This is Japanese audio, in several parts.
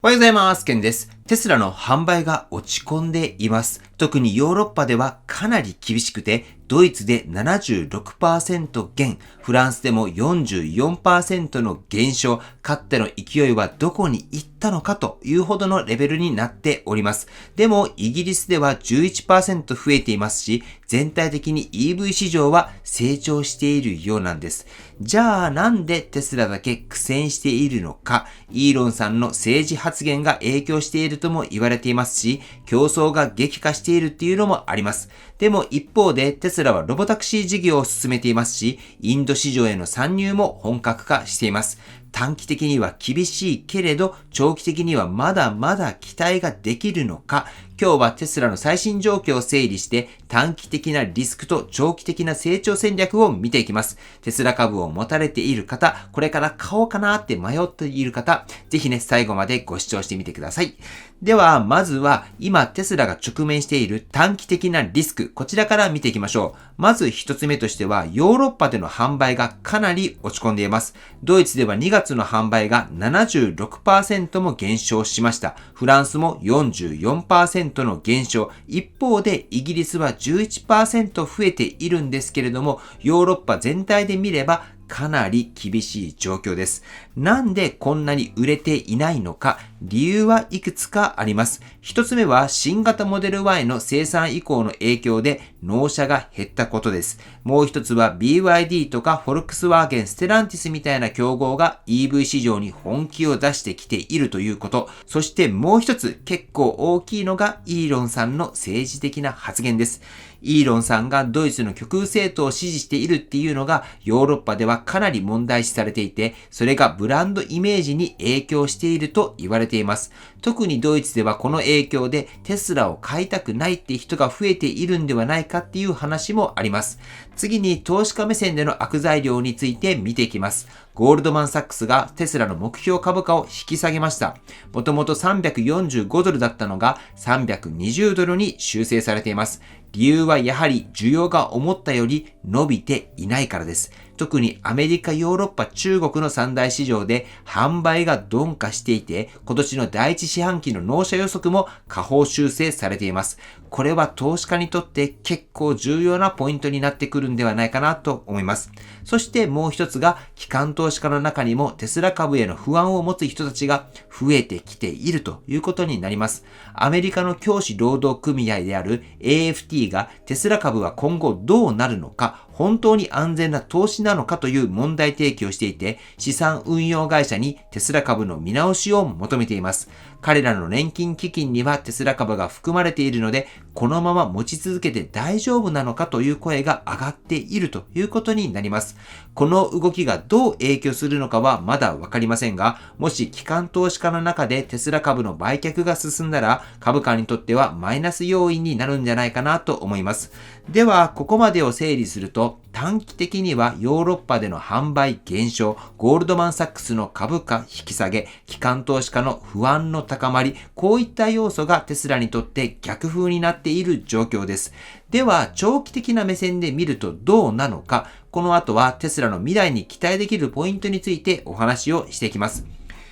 おはようございます。ケンです。テスラの販売が落ち込んでいます。特にヨーロッパではかなり厳しくて、ドイツで 76% 減、フランスでも 44% の減少、かっての勢いはどこに行ったのかというほどのレベルになっております。でも、イギリスでは 11% 増えていますし、全体的に EV 市場は成長しているようなんです。じゃあ、なんでテスラだけ苦戦しているのか、イーロンさんの政治発言が影響しているとも言われていますし、競争が激化しているっていうのもあります。でも一方でテスラはロボタクシー事業を進めていますし、インド市場への参入も本格化しています。短期的には厳しいけれど、長期的にはまだまだ期待ができるのか、今日はテスラの最新状況を整理して、短期的なリスクと長期的な成長戦略を見ていきます。テスラ株を持たれている方、これから買おうかなって迷っている方、ぜひね、最後までご視聴してみてください。では、まずは、今テスラが直面している短期的なリスク、こちらから見ていきましょう。まず一つ目としては、ヨーロッパでの販売がかなり落ち込んでいます。ドイツでは2月の販売が 76% も減少しました。フランスも 44% の減少。一方で、イギリスは 11% 増えているんですけれども、ヨーロッパ全体で見れば、かなり厳しい状況です。なんでこんなに売れていないのか、理由はいくつかあります。一つ目は新型モデル Y の生産以降の影響で納車が減ったことです。もう一つは BYD とかフォルクスワーゲン、ステランティスみたいな競合が EV 市場に本気を出してきているということ。そしてもう一つ結構大きいのがイーロンさんの政治的な発言です。イーロンさんがドイツの極右政党を支持しているっていうのがヨーロッパではかなり問題視されていて、それがブランドイメージに影響していると言われています。特にドイツではこの影響でテスラを買いたくないって人が増えているんではないかっていう話もあります。次に投資家目線での悪材料について見ていきます。ゴールドマンサックスがテスラの目標株価を引き下げました。もともと345ドルだったのが320ドルに修正されています。理由はやはり需要が思ったより伸びていないからです。特にアメリカ、ヨーロッパ、中国の三大市場で販売が鈍化していて、今年の第一四半期の納車予測も下方修正されています。これは投資家にとって結構重要なポイントになってくるんではないかなと思います。そしてもう一つが、機関投資家の中にもテスラ株への不安を持つ人たちが増えてきているということになります。アメリカの教師労働組合である AFT がテスラ株は今後どうなるのか、本当に安全な投資なのかという問題提起をしていて、資産運用会社にテスラ株の見直しを求めています。彼らの年金基金にはテスラ株が含まれているので、このまま持ち続けて大丈夫なのかという声が上がっているということになります。この動きがどう影響するのかはまだわかりませんが、もし機関投資家の中でテスラ株の売却が進んだら、株価にとってはマイナス要因になるんじゃないかなと思います。では、ここまでを整理すると、短期的にはヨーロッパでの販売減少、ゴールドマンサックスの株価引き下げ、機関投資家の不安の高まり、こういった要素がテスラにとって逆風になっている状況です。では、長期的な目線で見るとどうなのか、この後はテスラの未来に期待できるポイントについてお話をしていきます。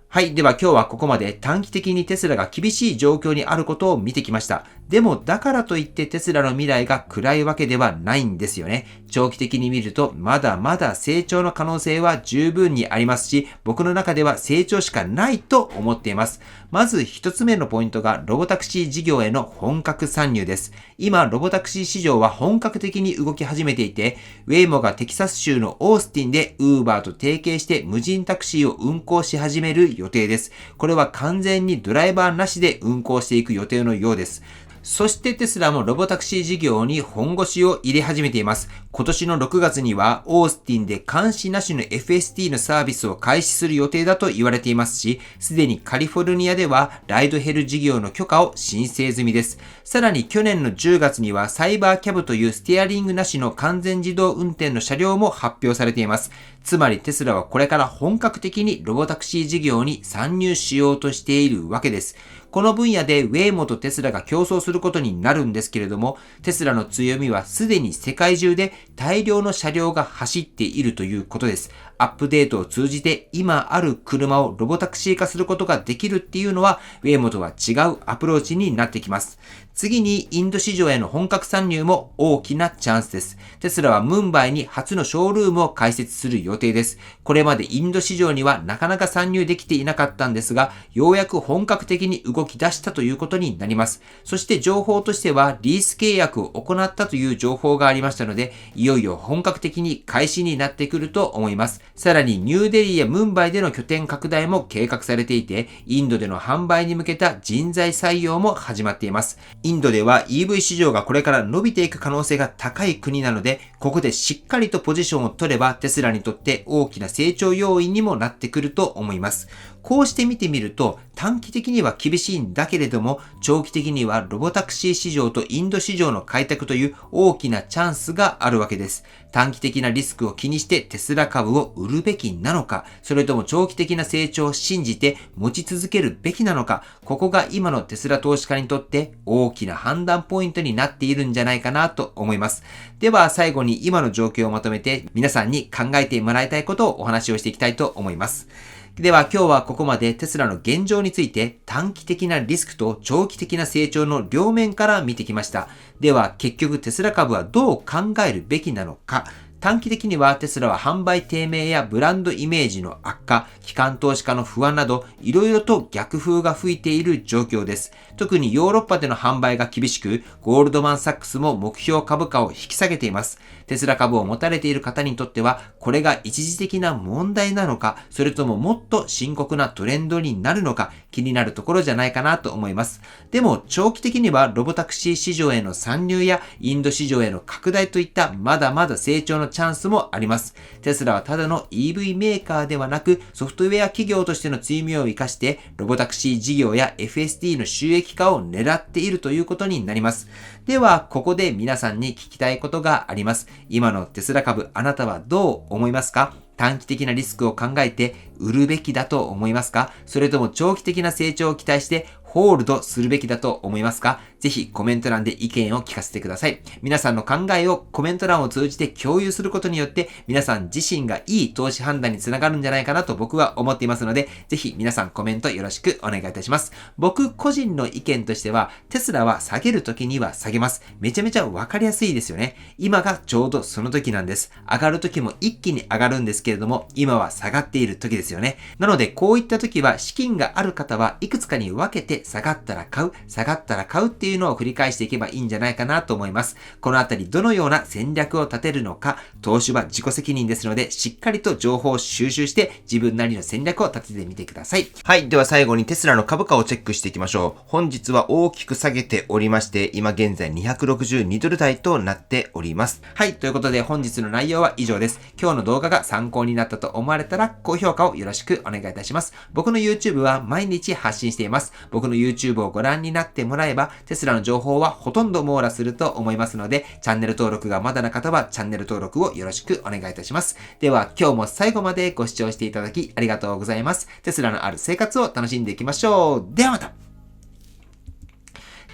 はい。では今日はここまで短期的にテスラが厳しい状況にあることを見てきました。でもだからといってテスラの未来が暗いわけではないんですよね。長期的に見るとまだまだ成長の可能性は十分にありますし、僕の中では成長しかないと思っています。まず一つ目のポイントがロボタクシー事業への本格参入です。今、ロボタクシー市場は本格的に動き始めていて、ウェイモがテキサス州のオースティンでウーバーと提携して無人タクシーを運行し始める予定です。これは完全にドライバーなしで運行していく予定のようです。そしてテスラもロボタクシー事業に本腰を入れ始めています。今年の6月にはオースティンで監視なしの FST のサービスを開始する予定だと言われていますし、すでにカリフォルニアではライドヘル事業の許可を申請済みです。さらに去年の10月にはサイバーキャブというステアリングなしの完全自動運転の車両も発表されています。つまりテスラはこれから本格的にロボタクシー事業に参入しようとしているわけです。この分野でウェイモとテスラが競争することになるんですけれども、テスラの強みはすでに世界中で大量の車両が走っているということです。アップデートを通じて今ある車をロボタクシー化することができるっていうのは、ウェイモとは違うアプローチになってきます。次にインド市場への本格参入も大きなチャンスです。テスラはムンバイに初のショールームを開設する予定です。これまでインド市場にはなかなか参入できていなかったんですが、ようやく本格的に動き出したということになります。そして情報としてはリース契約を行ったという情報がありましたので、いよいよ本格的に開始になってくると思います。さらにニューデリーやムンバイでの拠点拡大も計画されていて、インドでの販売に向けた人材採用も始まっています。インドでは EV 市場がこれから伸びていく可能性が高い国なので、ここでしっかりとポジションを取ればテスラにとって大きな成長要因にもなってくると思います。こうして見てみると、短期的には厳しいんだけれども、長期的にはロボタクシー市場とインド市場の開拓という大きなチャンスがあるわけです。短期的なリスクを気にしてテスラ株を売るべきなのか、それとも長期的な成長を信じて持ち続けるべきなのか、ここが今のテスラ投資家にとって大きな判断ポイントになっているんじゃないかなと思います。では最後に今の状況をまとめて皆さんに考えてもらいたいことをお話をしていきたいと思います。では今日はここまでテスラの現状について短期的なリスクと長期的な成長の両面から見てきました。では結局テスラ株はどう考えるべきなのか。短期的にはテスラは販売低迷やブランドイメージの悪化、機関投資家の不安など、いろいろと逆風が吹いている状況です。特にヨーロッパでの販売が厳しく、ゴールドマンサックスも目標株価を引き下げています。テスラ株を持たれている方にとっては、これが一時的な問題なのか、それとももっと深刻なトレンドになるのか、気になるところじゃないかなと思います。でも、長期的にはロボタクシー市場への参入やインド市場への拡大といったまだまだ成長のチャンスもあります。テスラはただの EV メーカーではなく、ソフトウェア企業としての強みを生かして、ロボタクシー事業や FSD の収益化を狙っているということになります。では、ここで皆さんに聞きたいことがあります。今のテスラ株、あなたはどう思いますか？短期的なリスクを考えて売るべきだと思いますか？それとも長期的な成長を期待してホールドするべきだと思いますか？ぜひコメント欄で意見を聞かせてください。皆さんの考えをコメント欄を通じて共有することによって皆さん自身がいい投資判断につながるんじゃないかなと僕は思っていますので、ぜひ皆さんコメントよろしくお願いいたします。僕個人の意見としては、テスラは下げるときには下げます。めちゃめちゃわかりやすいですよね。今がちょうどその時なんです。上がるときも一気に上がるんですけれども、今は下がっている時ですよね。なのでこういった時は資金がある方はいくつかに分けて下がったら買う、下がったら買うっていうのを繰り返していけばいいんじゃないかなと思います。このあたりどのような戦略を立てるのか、投資は自己責任ですので、しっかりと情報を収集して自分なりの戦略を立ててみてください。はい。では最後にテスラの株価をチェックしていきましょう。本日は大きく下げておりまして、今現在262ドル台となっております。はい。ということで本日の内容は以上です。今日の動画が参考になったと思われたら高評価をよろしくお願いいたします。僕の YouTube は毎日発信しています。僕の YouTube をご覧になってもらえば、テスラの情報はほとんど網羅すると思いますので、チャンネル登録がまだな方はチャンネル登録をよろしくお願いいたします。では今日も最後までご視聴していただきありがとうございます。テスラのある生活を楽しんでいきましょう。ではまた。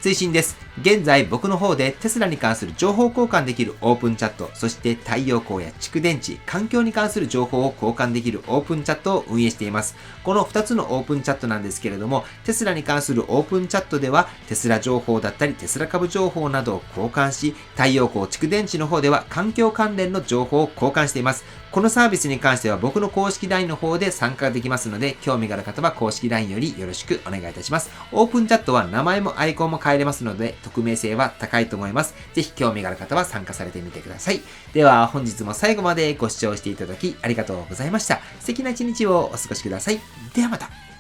追伸です。現在僕の方でテスラに関する情報交換できるオープンチャット、そして太陽光や蓄電池、環境に関する情報を交換できるオープンチャットを運営しています。この2つのオープンチャットなんですけれども、テスラに関するオープンチャットではテスラ情報だったりテスラ株情報などを交換し、太陽光蓄電池の方では環境関連の情報を交換しています。このサービスに関しては僕の公式 LINE の方で参加できますので、興味がある方は公式 LINE よりよろしくお願いいたします。オープンチャットは名前もアイコンも変えれますので、匿名性は高いと思います。ぜひ興味がある方は参加されてみてください。では本日も最後までご視聴していただきありがとうございました。素敵な一日をお過ごしください。ではまた。